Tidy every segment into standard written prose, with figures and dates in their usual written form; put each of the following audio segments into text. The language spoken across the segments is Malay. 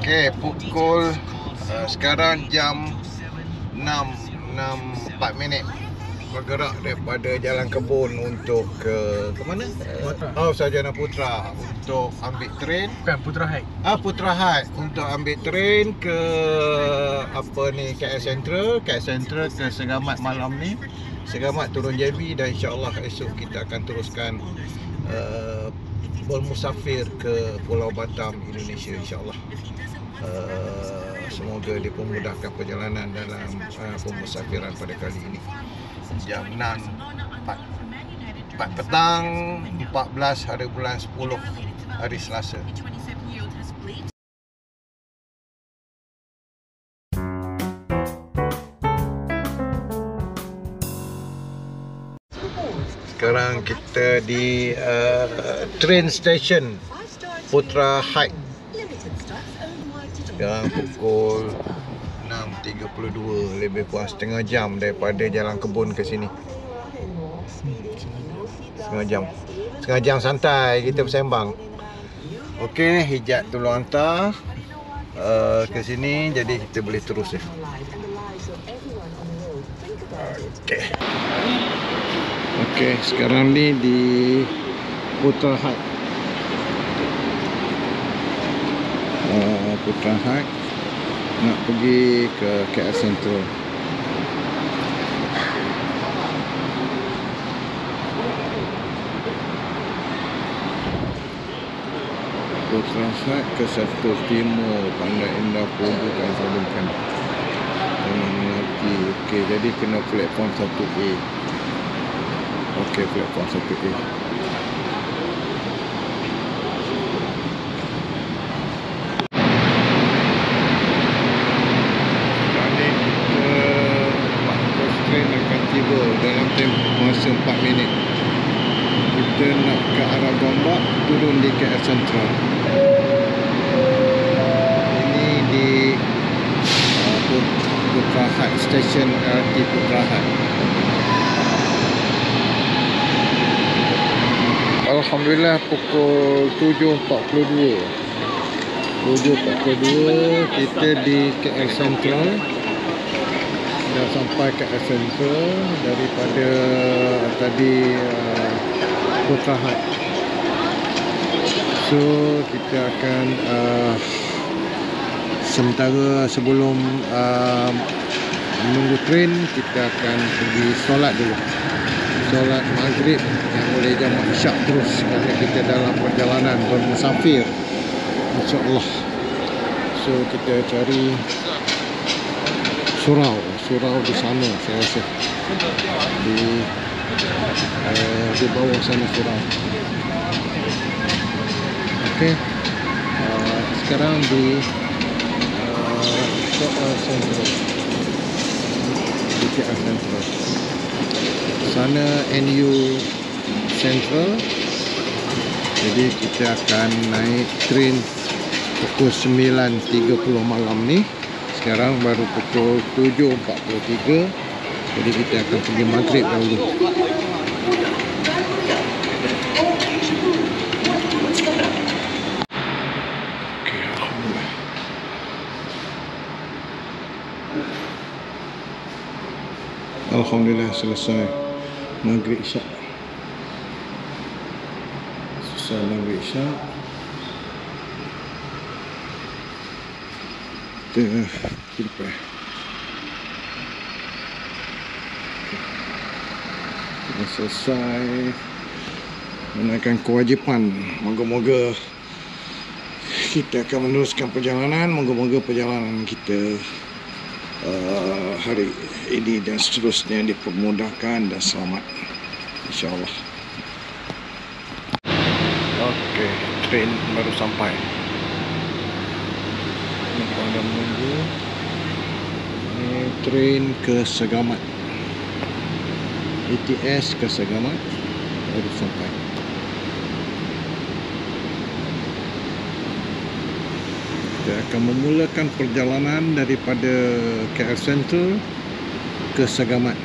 Okey, pukul sekarang jam 6.04 bergerak daripada Jalan Kebun untuk ke mana? Sarjana Putra untuk ambil train. Bukan, Putra Height. Putra Height untuk ambil train ke KL Sentral ke Segamat malam ni. Segamat turun JB dan insya-Allah esok kita akan teruskan bermusafir ke Pulau Batam, Indonesia, insya-Allah. Semoga dipermudahkan perjalanan dalam pemusafiran pada kali ini. Jam 4 petang 14 hari bulan 10 hari Selasa. Sekarang kita di train station Putra Height. Sekarang pukul 6.32, lebih kurang setengah jam daripada Jalan Kebun ke sini. Setengah jam santai kita bersembang. Okey, Hijat tolong hantar ke sini, jadi kita boleh terus ya. Okey, sekarang ni di Putra Height. Putra Height nak pergi ke KL Sentral. Putra Height ke Sentral Timur, Pandai Indah Pembukaan Sabunkan. Jangan mengerti. Okey, jadi kena platform 1A. Okey, platform 1A. Dalam tempoh masa 4 minit kita nak ke arah Gombak, turun di KL Sentral. Ini di Putra Height, stesen LRT Putra Height. Alhamdulillah pukul 7.42 kita di KL Sentral. Dah sampai ke Sentral daripada tadi Putra Height. So kita akan sementara sebelum menunggu train, kita akan pergi solat dulu. Solat maghrib yang boleh jamak isyak terus kerana kita dalam perjalanan bermusafir, insya-Allah. So kita cari surau di sana, saya rasa di bawah sana surau. Okey, sekarang di KL Sentral, sana NU Central. Jadi kita akan naik train pukul 9.30 malam ni. Sekarang baru pukul 7.43. Jadi kita akan pergi maghrib dahulu. Okey, alhamdulillah. Alhamdulillah selesai maghrib isyak. Selesai maghrib isyak. Kita selesai menunaikan kewajipan. Moga-moga kita akan meneruskan perjalanan. Moga-moga perjalanan kita hari ini dan seterusnya dipermudahkan dan selamat, insya-Allah. Okey, train baru sampai. Pada menunggu ini train ke Segamat, ETS ke Segamat baru sampai. Kita akan memulakan perjalanan daripada KL Sentral ke Segamat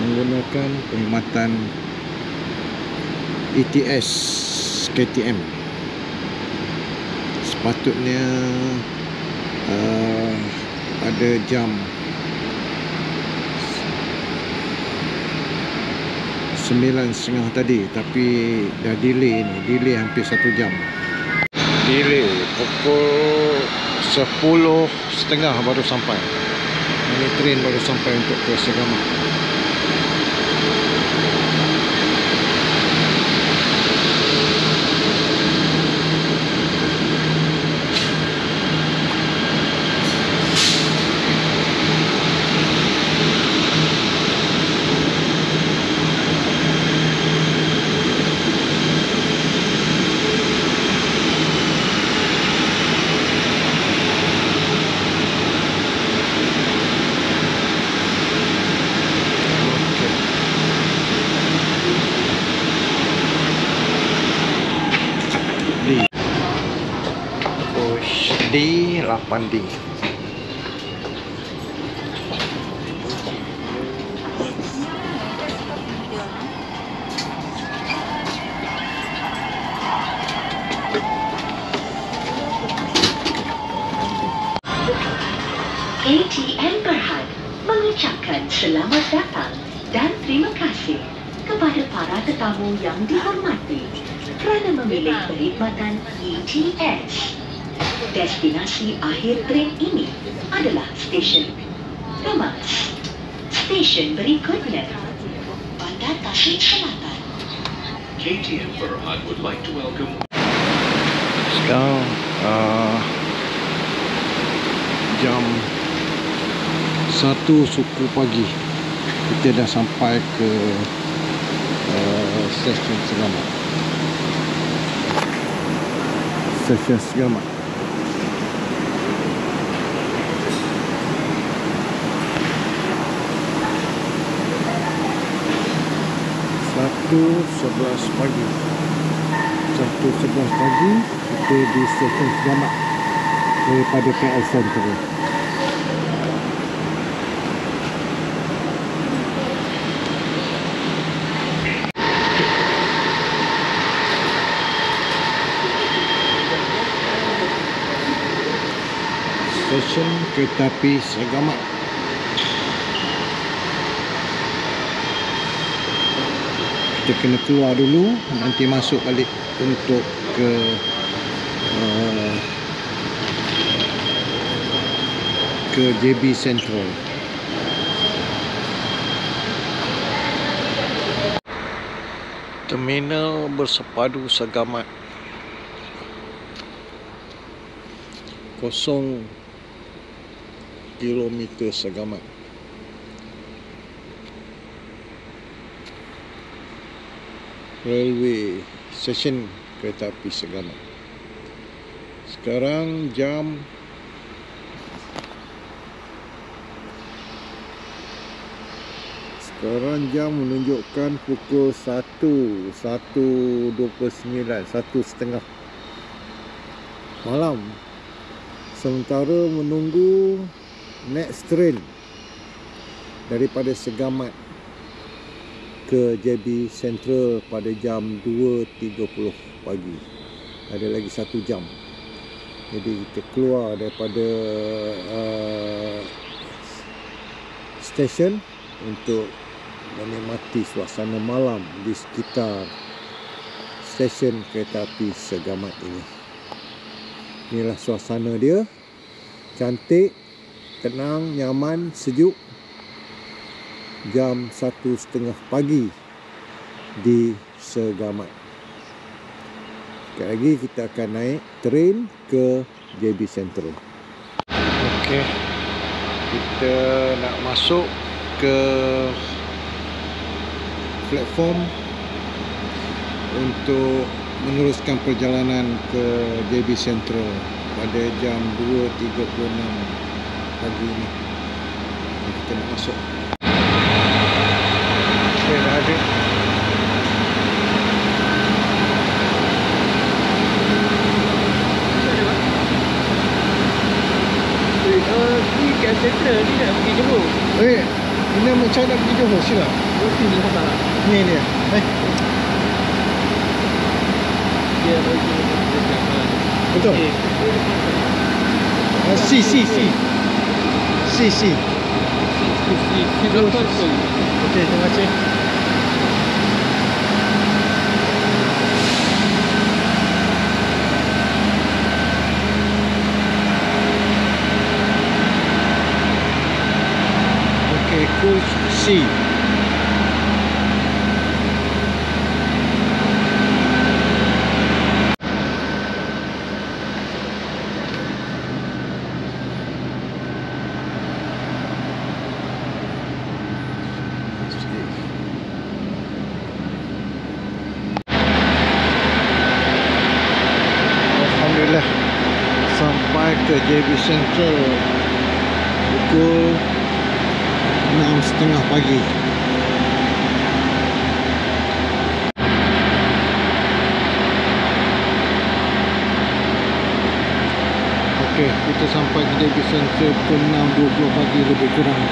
menggunakan perkhidmatan ETS KTM. Patutnya ada jam 9.30 tadi, tapi dah delay ni, delay hampir 1 jam. Delay pukul 10.30 baru sampai. Ini train baru sampai untuk ke Segamat. D 8D. ATM Berhad mengucapkan selamat datang dan terima kasih kepada para tetamu yang dihormati kerana memilih perkhidmatan ETS. Destinasi akhir tren ini adalah stesen Kemas. Stesen berikutnya Bandar Tasik Selatan. KTM Berhad would like to welcome. Sekarang jam 1 suku pagi, kita dah sampai ke stesen Segamat. Stesen Segamat. Satu 11 pagi, kita di stesen Segamat daripada KL Sentral. Stesen kereta api Segamat. Kita kena keluar dulu, nanti masuk balik untuk ke JB Central. Terminal Bersepadu Segamat. 0 kilometer Segamat. Railway Station kereta api Segamat. Sekarang jam menunjukkan pukul 1.29, 1.30 malam. Sementara menunggu next train daripada Segamat ke JB Central pada jam 2.30 pagi. Ada lagi 1 jam. Jadi kita keluar daripada stesen untuk menikmati suasana malam di sekitar stesen kereta api Segamat ini. Inilah suasana dia. Cantik, tenang, nyaman, sejuk. Jam 1.30 pagi di Segamat. Sekejap lagi kita akan naik train ke JB Central. Okey, kita nak masuk ke platform untuk meneruskan perjalanan ke JB Central pada jam 2.36 pagi ini. Kita nak masuk. Okey, dah ada. Ni kat Central ni nak pergi Johor. Ini macam nak pergi Johor sila. Sini pasal lah. Ni dia. Dia bagi jangan. Betul? C. Okey, terima kasih. Okey, coach C. Alhamdulillah sampai ke JB Central pukul 6:30 pagi. Okey, kita sampai ke JB Central pukul 6:20 pagi lebih kurang.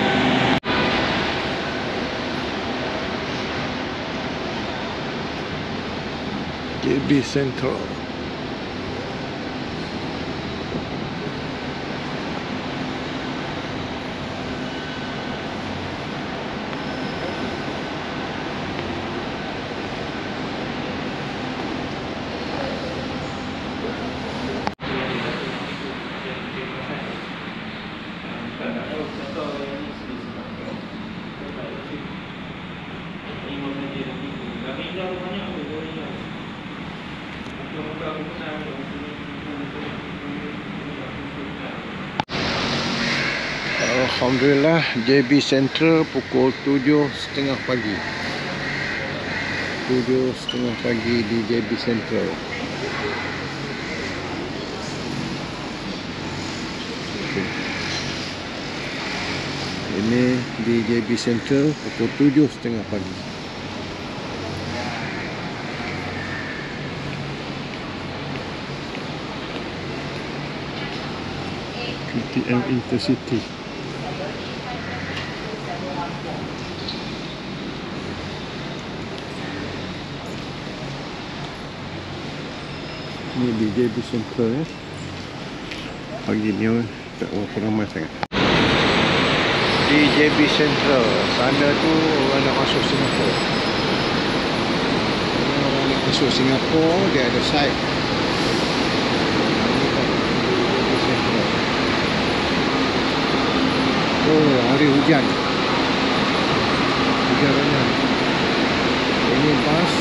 JB Central. Alhamdulillah, JB Central pukul 7:30 pagi. 7:30 pagi di JB Central. Okay. Ini di JB Central pukul 7:30 pagi. KTM Intercity. Ini di JB Central ya. Pagi ni tak berapa ramai sangat. Di JB Central, sana tu orang nak masuk Singapura. Orang nak masuk Singapura, dia ada site. JB Central. Oh, hari hujan. Hujan banyak. Ini bas.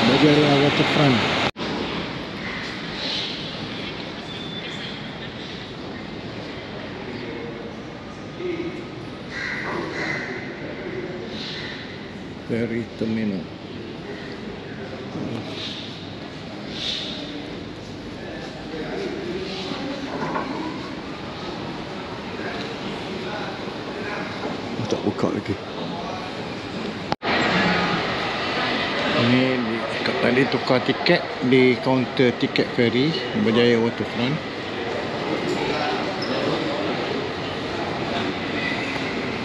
Berjaya waterfront. Ferry terminal. Tak buka lagi. Ini tadi tukar tiket di kaunter tiket ferry Berjaya Waterfront.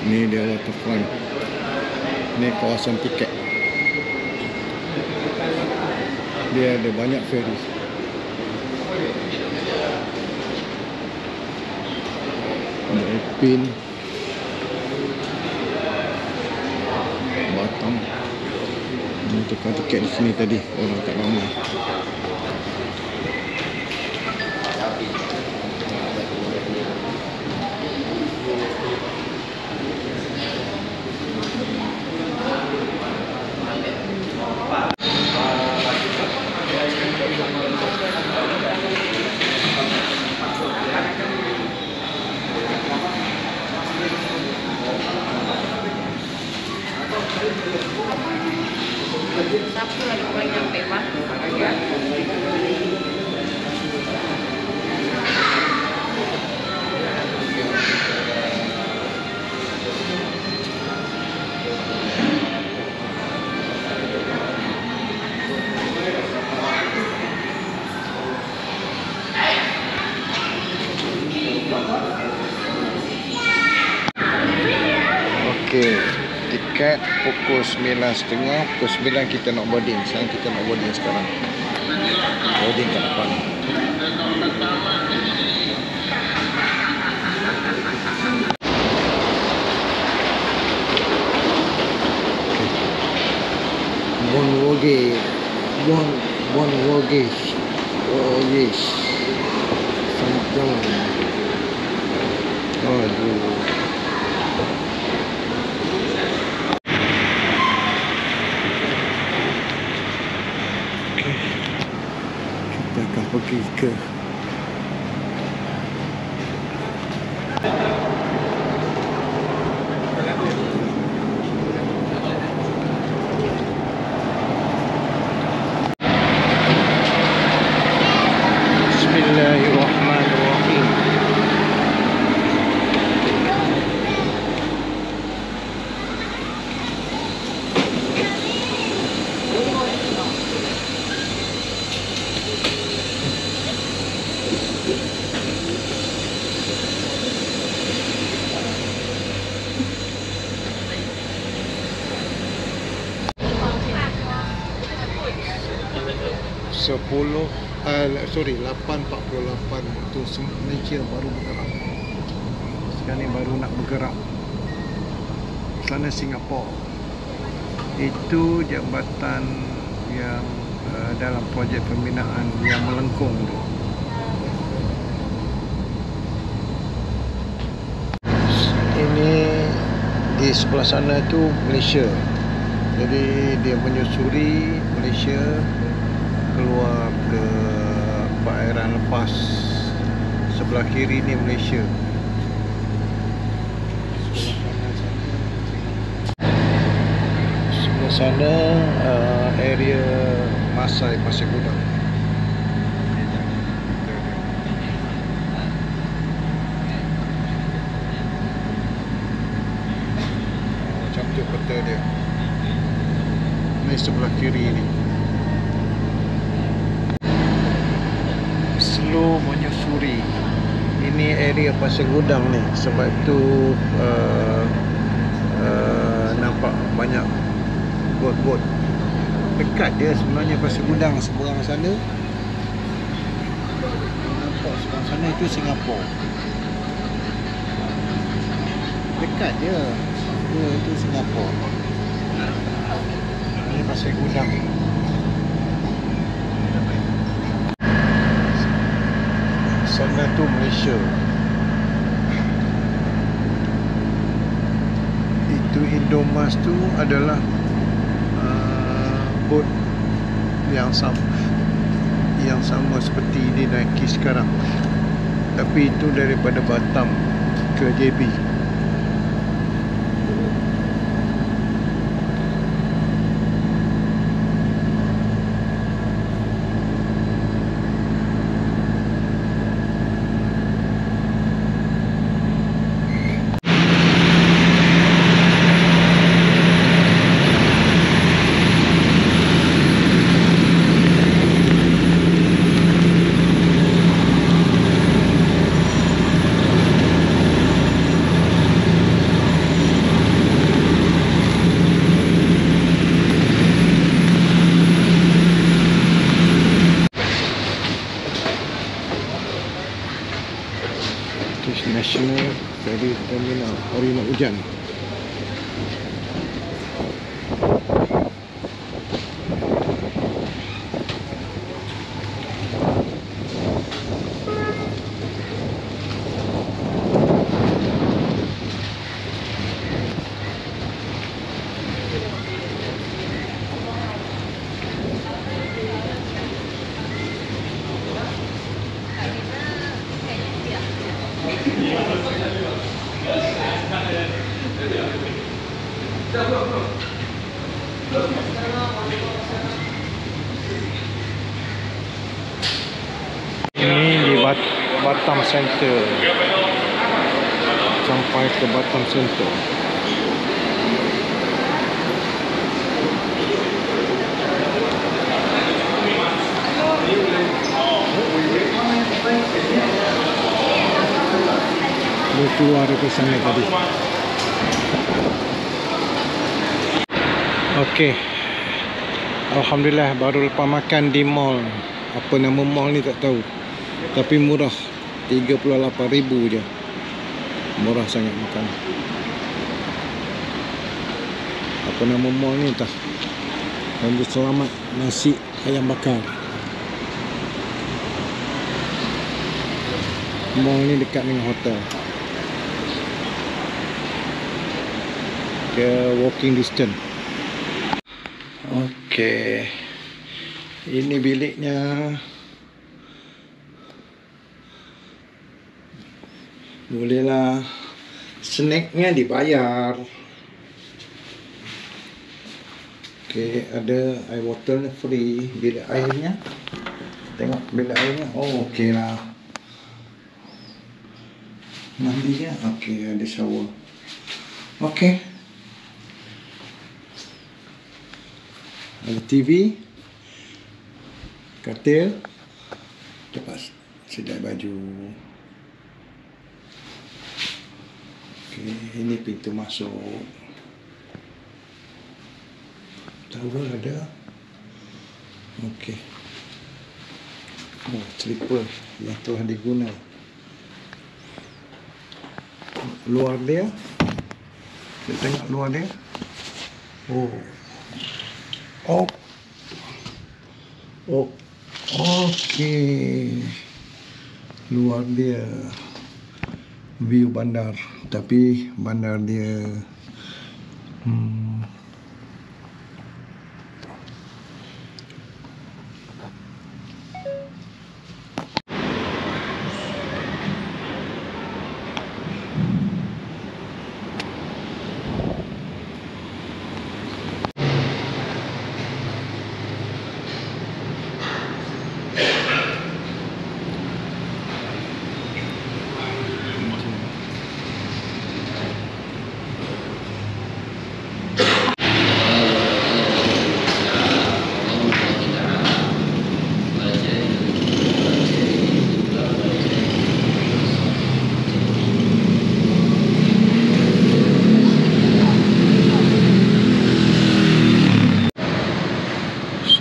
Ini dia waterfront. Ini kawasan tiket. Dia ada banyak ferry. Ada Epin, Batam. Tukar tiket di sini tadi, orang tak ramai. Siapa ada orang yang nyampe, Pak? tiket pukul 9.30. Pukul 9 kita nak boarding. Sekarang kita nak boarding sekarang. Boarding kat depan. Bonwoge. Oh yes. Sanjang. Aduh. Kita akan pergi ke Bismillahirrahmanirrahim. Sepuluh 8.48 untuk Malaysia baru bergerak. Sekarang ni baru nak bergerak sana Singapura. Itu jambatan yang dalam projek pembinaan yang melengkung tu. Ini di sebelah sana tu Malaysia. Jadi dia menyusuri Malaysia keluar ke perairan lepas. Sebelah kiri ni Malaysia. Sebelah sana area Masai Pasir Gudang. Macam tu peta dia. Ni sebelah kiri ni. Slow menyusuri. Ini area Pasir Gudang ni. Sebab tu nampak banyak bot-bot. Dekat dia sebenarnya Pasir Gudang seberang sana. Nampak seberang sana itu Singapura. Dekat dia. Itu Singapura. Ini Pasir Gudang. Sana tu Malaysia. Itu Indomas tu adalah bot yang sama seperti dinaiki sekarang. Tapi itu daripada Batam ke JB. National Ferry Terminal. Hari nak hujan. Ini di Batam Center. Sampai ke Batam Center. Dia keluar dari sana tadi. Okey. Alhamdulillah baru lepas makan di mall. Apa nama mall ni tak tahu. Tapi murah. 38,000 je. Murah sangat makan. Apa nama mall ni entah. Abdul Selamat nasi ayam bakar. Mall ni dekat dengan hotel. Ke walking distance. Okey. Ini biliknya. Bolehlah. Snacknya dibayar. Okey, ada air botol free. Bilik airnya. Tengok bilik airnya. Oh, okey lah. Mandinya. Okey, ada shower. Okey. Ada TV. Katil. Lepas sedai baju. Okey, ini pintu masuk. Towel ada. Okey. Oh, slipper yang telah diguna. Luar dia. Kita tengok luar dia. Oh. Oh. Oh. Okey. Luar dia view bandar, tapi bandar dia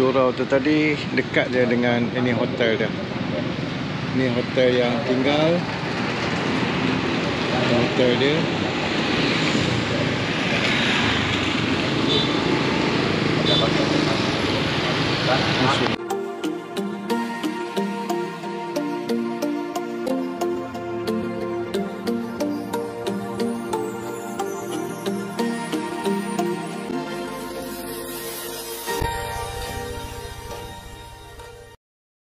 surau tu tadi dekat je dengan ini hotel dia. Ini hotel yang tinggal. Hotel dia.